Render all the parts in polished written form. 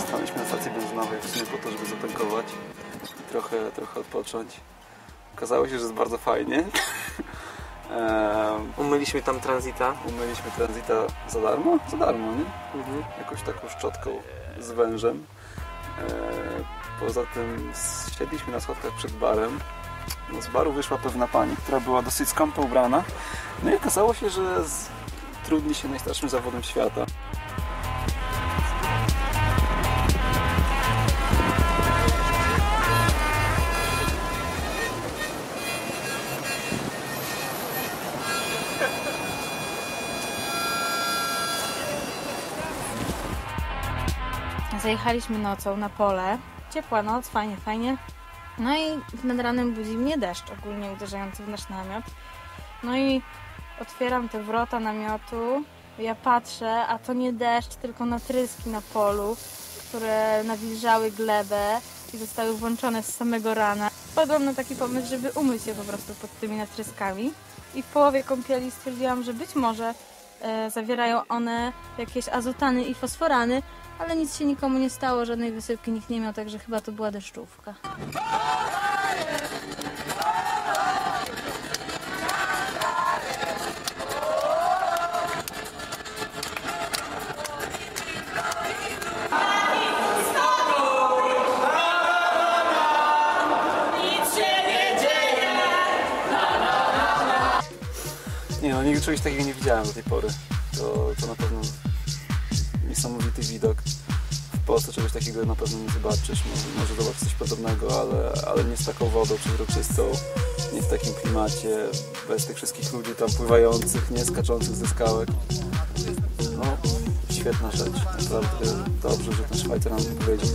Staliśmy na stacji benzynowej w sumie po to, żeby zatankować i trochę odpocząć. Okazało się, że jest bardzo fajnie. Umyliśmy tam tranzyta. Umyliśmy tranzyta za darmo? Za darmo, nie? Jakąś taką szczotką z wężem. Poza tym siedliśmy na schodkach przed barem. No, z baru wyszła pewna pani, która była dosyć skąpo ubrana. No i okazało się, że trudni się najstarszym zawodem świata. Zajechaliśmy nocą na pole. Ciepła noc, fajnie, fajnie. No i nad ranem budzi mnie deszcz, ogólnie uderzający w nasz namiot. No i otwieram te wrota namiotu. Ja patrzę, a to nie deszcz, tylko natryski na polu, które nawilżały glebę i zostały włączone z samego rana. Wpadłam na taki pomysł, żeby umyć je po prostu pod tymi natryskami. I w połowie kąpieli stwierdziłam, że być może zawierają one jakieś azotany i fosforany, ale nic się nikomu nie stało, żadnej wysypki nikt nie miał, także chyba to była deszczówka. Nie no, nigdy czegoś takiego nie widziałem do tej pory. To na pewno niesamowity widok. W Polsce czegoś takiego na pewno nie zobaczysz. Może zobaczyć coś podobnego, ale nie z taką wodą przezroczystą, nie w takim klimacie, bez tych wszystkich ludzi tam pływających, nie skaczących ze skałek. No, świetna rzecz. Naprawdę dobrze, że ten Szwajcar nam to powiedział.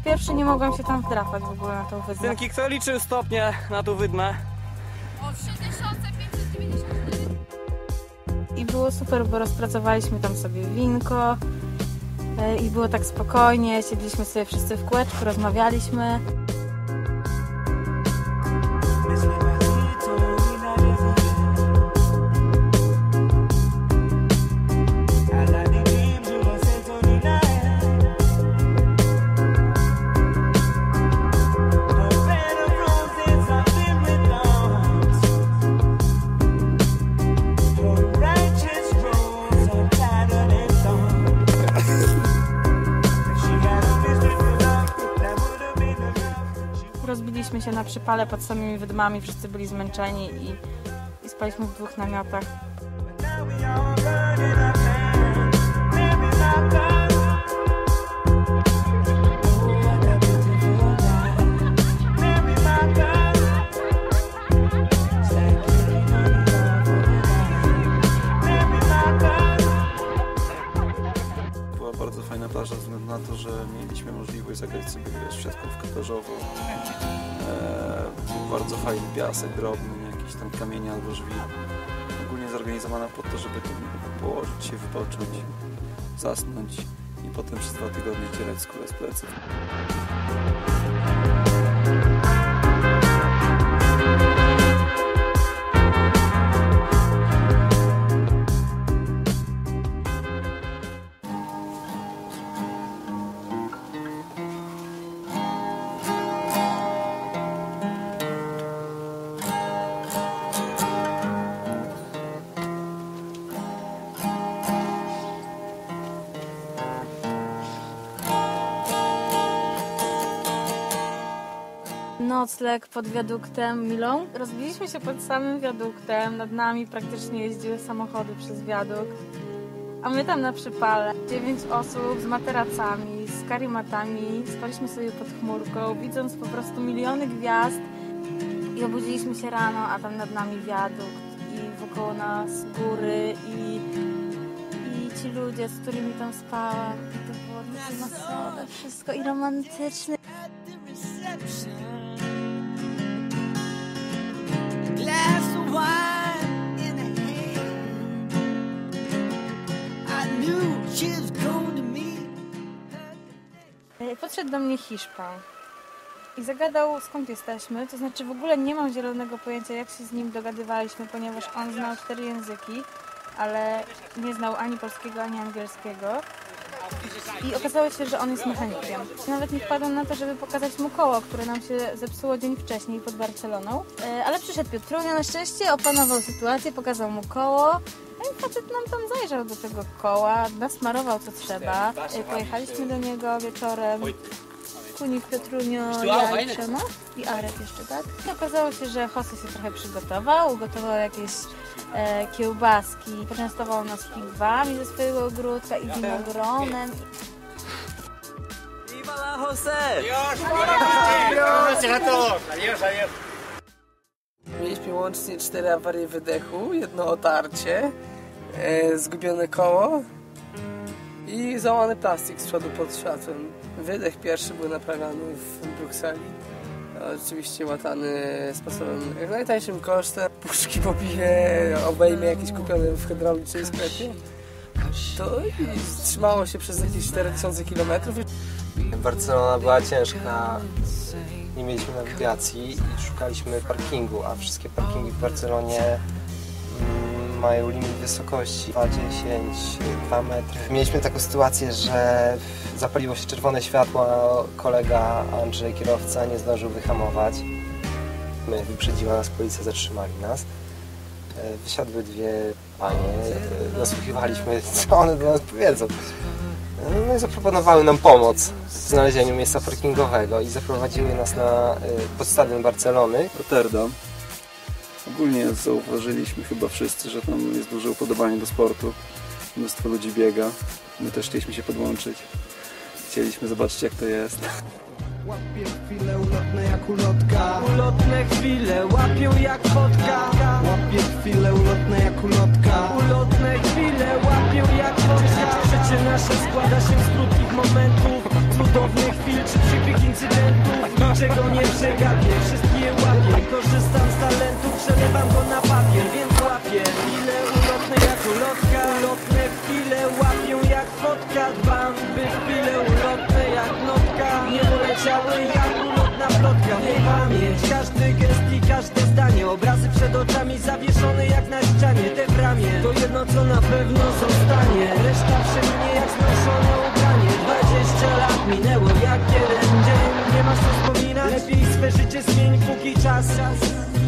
Pierwszy nie mogłam się tam wdrapać w ogóle na tą wydmę. Synki, kto liczył stopnie na tą wydmę? O 3594. I było super, bo rozpracowaliśmy tam sobie winko i było tak spokojnie, siedliśmy sobie wszyscy w kółeczku, rozmawialiśmy. Rozbiliśmy się na przypale pod samymi wydmami, wszyscy byli zmęczeni i spaliśmy w 2 namiotach. Była bardzo fajna plaża ze względu na to, że mieliśmy możliwość zagrać sobie siatkówkę plażową. Był bardzo fajny piasek drobny, jakieś tam kamienie albo żwir. Ogólnie zorganizowana po to, żeby tu położyć się, wypocząć, zasnąć i potem przez 2 tygodnie dzierać skórę z pleców. Nocleg pod wiaduktem Milą. Rozbiliśmy się pod samym wiaduktem, nad nami praktycznie jeździły samochody przez wiadukt. A my tam na przypale, 9 osób z materacami, z karimatami, spaliśmy sobie pod chmurką, widząc po prostu miliony gwiazd. I obudziliśmy się rano, a tam nad nami wiadukt i wokoło nas góry i ci ludzie, z którymi tam spałam. I to było takie masowe wszystko i romantyczne. Podszedł do mnie Hiszpan i zagadał, skąd jesteśmy, to znaczy w ogóle nie mam zielonego pojęcia, jak się z nim dogadywaliśmy, ponieważ on znał 4 języki, ale nie znał ani polskiego, ani angielskiego. I okazało się, że on jest mechanikiem. Nawet nie wpadłam na to, żeby pokazać mu koło, które nam się zepsuło dzień wcześniej pod Barceloną. Ale przyszedł Piotrunia na szczęście, opanował sytuację, pokazał mu koło. I facet nam tam zajrzał do tego koła, nasmarował co trzeba. Pojechaliśmy do niego wieczorem. Kunik, Piotrunio, ja i Przemo i Arek jeszcze, tak? I okazało się, że Jose się trochę przygotował, ugotował jakieś kiełbaski, poczęstował nas piwami ze swojego ogródka i winogronem. Viva la Jose! Mieliśmy łącznie 4 awarie wydechu, jedno otarcie, zgubione koło i załamany plastik z przodu pod światłem. Wydech pierwszy był naprawiany w Brukseli. Oczywiście łatany sposobem jak najtańszym kosztem. Puszki po piwie, obejmie jakieś kupione w hydraulicznym sklepie. To i trzymało się przez jakieś 4000 km. Barcelona była ciężka, nie mieliśmy nawigacji i szukaliśmy parkingu, a wszystkie parkingi w Barcelonie mają limit wysokości 2,10, 2 metry. Mieliśmy taką sytuację, że zapaliło się czerwone światło, a kolega Andrzej, kierowca, nie zdążył wyhamować. Wyprzedziła nas policja, zatrzymali nas. Wysiadły 2 panie, nasłuchiwaliśmy, co one do nas powiedzą. No i zaproponowały nam pomoc w znalezieniu miejsca parkingowego i zaprowadziły nas na podstadion Barcelony. Rotterdam. Ogólnie zauważyliśmy chyba wszyscy, że tam jest duże upodobanie do sportu. Mnóstwo ludzi biega. My też chcieliśmy się podłączyć. Chcieliśmy zobaczyć, jak to jest. Łapię chwile ulotne jak ulotka. Ulotne chwile łapią jak fotka. Łapię chwile ulotne jak ulotka. Ulotne chwile łapią jak fotka. Życie nasze składa się z krótkich momentów, cudownych chwil czy przykrych incydentów. Niczego nie przegapię, wszystkie je łapię. Korzystam z talentu, przelewam go na papier, więc łapię chwile ulotne jak ulotka. Ulotne chwile łapią jak fotka. Dbam, by chwile ulotne jak notka nie poleciały jak ulotna plotka. Nie pamięć, każdy gest i każde zdanie, obrazy przed oczami zawieszone jak na ścianie. Te w ramię, to jedno co na pewno zostanie. Reszta przeminie jak znoszone ubranie. 20 lat minęło jak jeden dzień. Nie masz co wspominać? Lepiej swe życie zmień, póki czas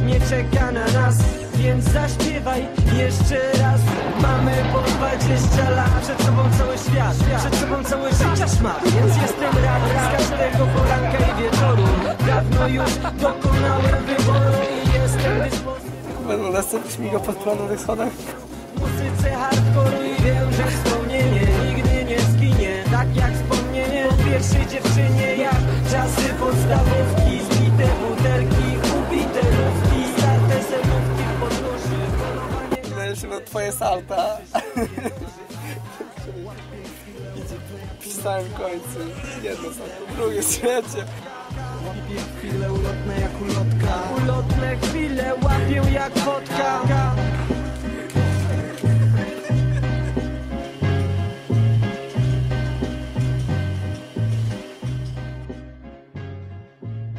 nie czeka na nas. Więc zaśpiewaj jeszcze raz. Mamy po 20 lat, przed sobą cały świat, przed sobą całe życia szmat. Więc jestem rad z każdego poranka i wieczoru. Dawno już dokonałem wyboru i jestem dyspozycji. Będą następnie śmigał pod planowych schodach. W muzyce hardkoru i wiem, że wspomnienie nigdy nie zginie. Tak jak wspomnienie o pierwszej dziewczynie, jak czasy podstawówki. Zbite butelki, ubite lufki, starte zelówki w podróży. Będziemy twoje salta. Idzie przy samym końcu. Jedno salto, drugie, trzecie. Łapię chwile ulotne jak ulotka. Ulotne chwile łapię jak fotka.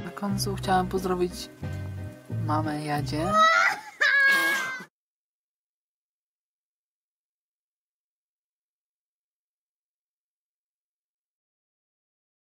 Na końcu chciałem pozdrowić mamę Jadzie